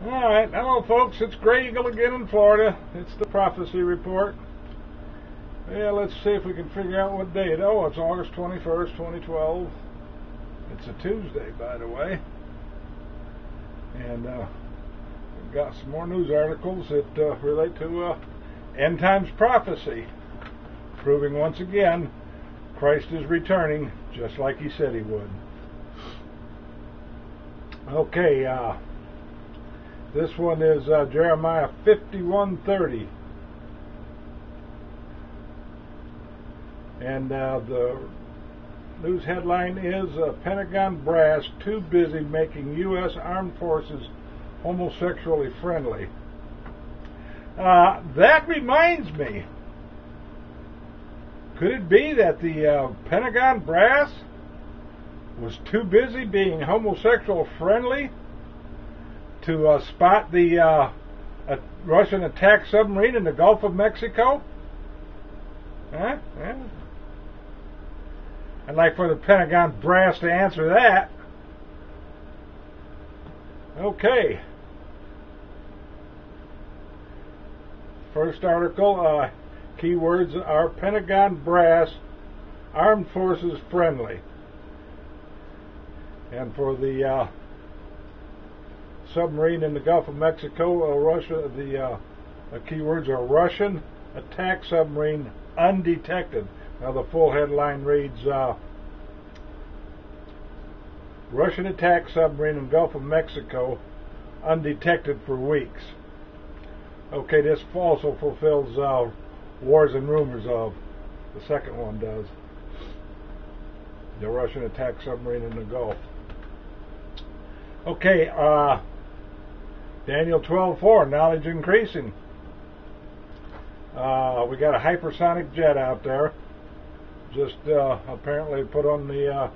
Alright, hello folks, it's Grey Eagle again in Florida. It's the Prophecy Report. Yeah, let's see if we can figure out what day it is. Oh, it's August 21st, 2012. It's a Tuesday, by the way. And we've got some more news articles that relate to end times prophecy, proving once again Christ is returning just like he said he would. Okay, this one is Jeremiah 51:30. And the news headline is Pentagon brass too busy making U.S. armed forces homosexually friendly. That reminds me, could it be that the Pentagon brass was too busy being homosexual friendly to spot the Russian attack submarine in the Gulf of Mexico? Huh? Yeah. I'd like for the Pentagon brass to answer that. Okay. First article, keywords are Pentagon brass, armed forces friendly. And for the submarine in the Gulf of Mexico, Russia, the keywords are Russian attack submarine undetected. Now the full headline reads, Russian attack submarine in Gulf of Mexico undetected for weeks. Okay, this also fulfills Wars and Rumors of. The second one does. The Russian attack submarine in the Gulf. Okay, Daniel 12:4, knowledge increasing. We got a hypersonic jet out there, just apparently put on the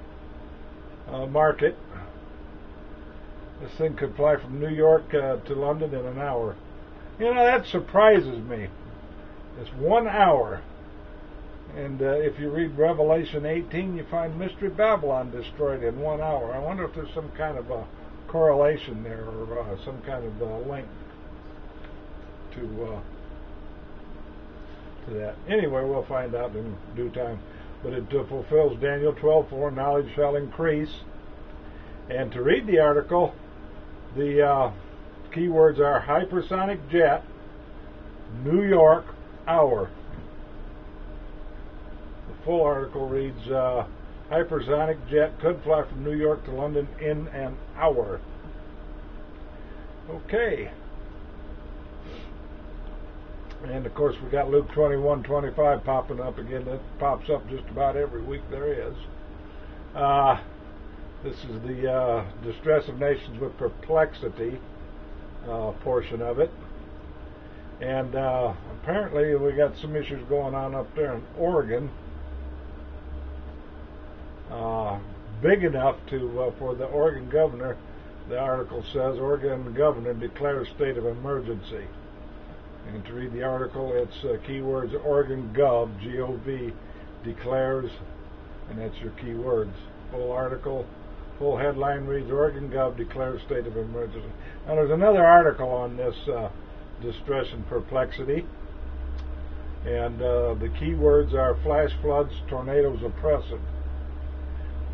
market. This thing could fly from New York to London in an hour. You know, that surprises me. It's 1 hour. And if you read Revelation 18, you find Mystery Babylon destroyed in 1 hour. I wonder if there's some kind of a correlation there, or some kind of link to that. Anyway, we'll find out in due time. But it fulfills Daniel 12:4, knowledge shall increase. And to read the article, the keywords are hypersonic jet, New York, hour. The full article reads, hypersonic jet could fly from New York to London in an hour. Okay. And of course we got Luke 21:25 popping up again. That pops up just about every week there is. This is the Distress of Nations with Perplexity portion of it. And apparently we got some issues going on up there in Oregon. Big enough to for the Oregon governor. The article says Oregon governor declares state of emergency. And to read the article, it's keywords Oregon Gov, G-O-V, declares, and that's your keywords. Full article, full headline reads Oregon Gov declares state of emergency. Now there's another article on this distress and perplexity, and the keywords are flash floods, tornadoes oppressive.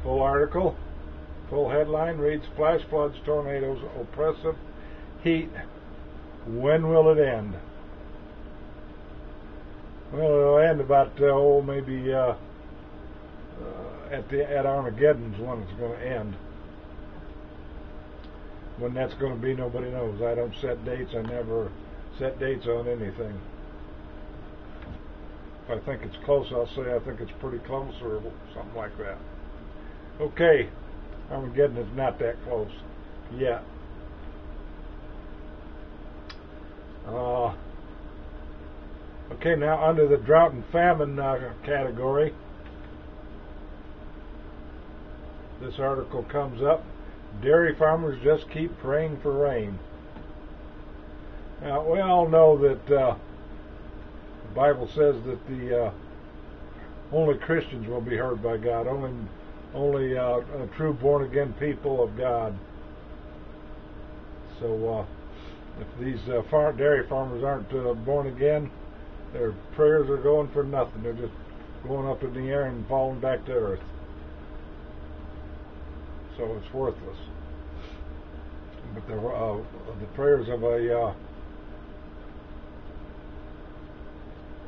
Full article, full headline reads flash floods, tornadoes oppressive, heat. When will it end? Well, it'll end about maybe at Armageddon's when it's going to end. When that's going to be, nobody knows. I don't set dates. I never set dates on anything. If I think it's close, I'll say I think it's pretty close or something like that. Okay, Armageddon is not that close yet. Okay, now under the drought and famine category, this article comes up. Dairy farmers just keep praying for rain. Now, we all know that the Bible says that the only Christians will be heard by God. Only true born-again people of God. So If these dairy farmers aren't born again, their prayers are going for nothing. They're just going up in the air and falling back to earth. So it's worthless. But the prayers of a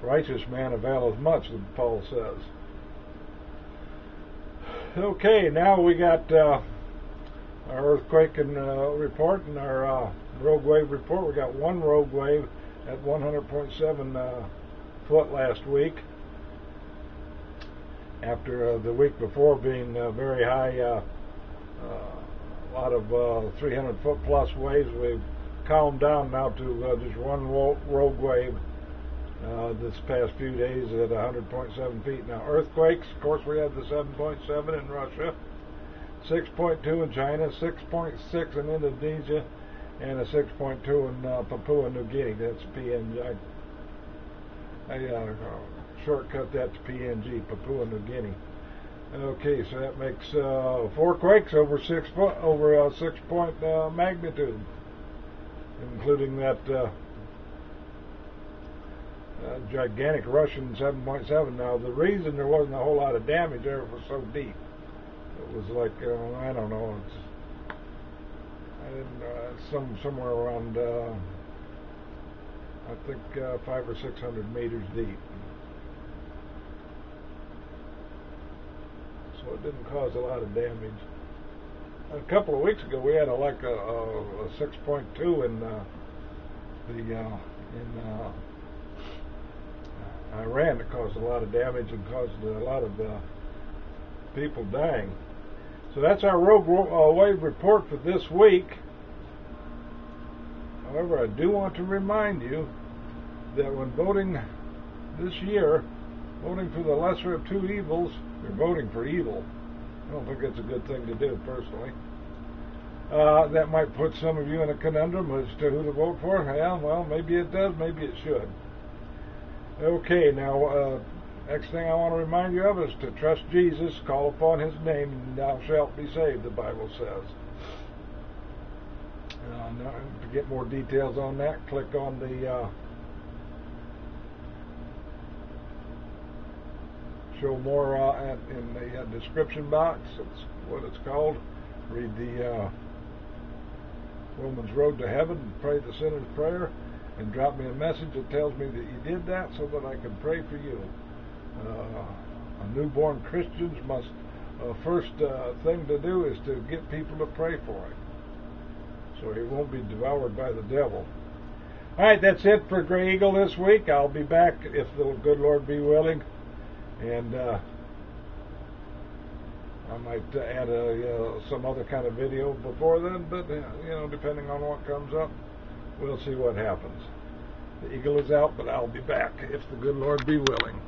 righteous man availeth much, as Paul says. Okay, now we got our earthquake report and our rogue wave report. We got one rogue wave at 100.7 foot last week, after the week before being very high, a lot of 300 foot plus waves. We've calmed down now to just one rogue wave this past few days at 100.7 feet. Now earthquakes, of course, we had the 7.7 in Russia, 6.2 in China, 6.6 in Indonesia, and a 6.2 in Papua New Guinea. That's PNG. I shortcut that to PNG, Papua New Guinea. Okay, so that makes 4 quakes over 6 point magnitude, including that gigantic Russian 7.7. Now, the reason there wasn't a whole lot of damage there was so deep. It was like I don't know. Somewhere around I think 500 or 600 meters deep. So it didn't cause a lot of damage. A couple of weeks ago, we had a 6.2 in Iran that caused a lot of damage and caused a lot of people dying. So that's our rogue wave report for this week. However, I do want to remind you that when voting this year, voting for the lesser of two evils, you're voting for evil. I don't think that's a good thing to do, personally. That might put some of you in a conundrum as to who to vote for. Yeah, well, maybe it does, maybe it should. Okay, now, next thing I want to remind you of is to trust Jesus, call upon His name, and thou shalt be saved, the Bible says. Now, to get more details on that, click on the show more in the description box. That's what it's called. Read the Romans Road to Heaven and pray the sinner's prayer, and drop me a message that tells me that you did that so that I can pray for you. A newborn Christian's first thing to do is to get people to pray for him, so he won't be devoured by the devil. Alright, that's it for Grey Eagle this week. I'll be back, if the good Lord be willing, and I might add some other kind of video before then, but depending on what comes up, we'll see what happens. The eagle is out, but I'll be back if the good Lord be willing.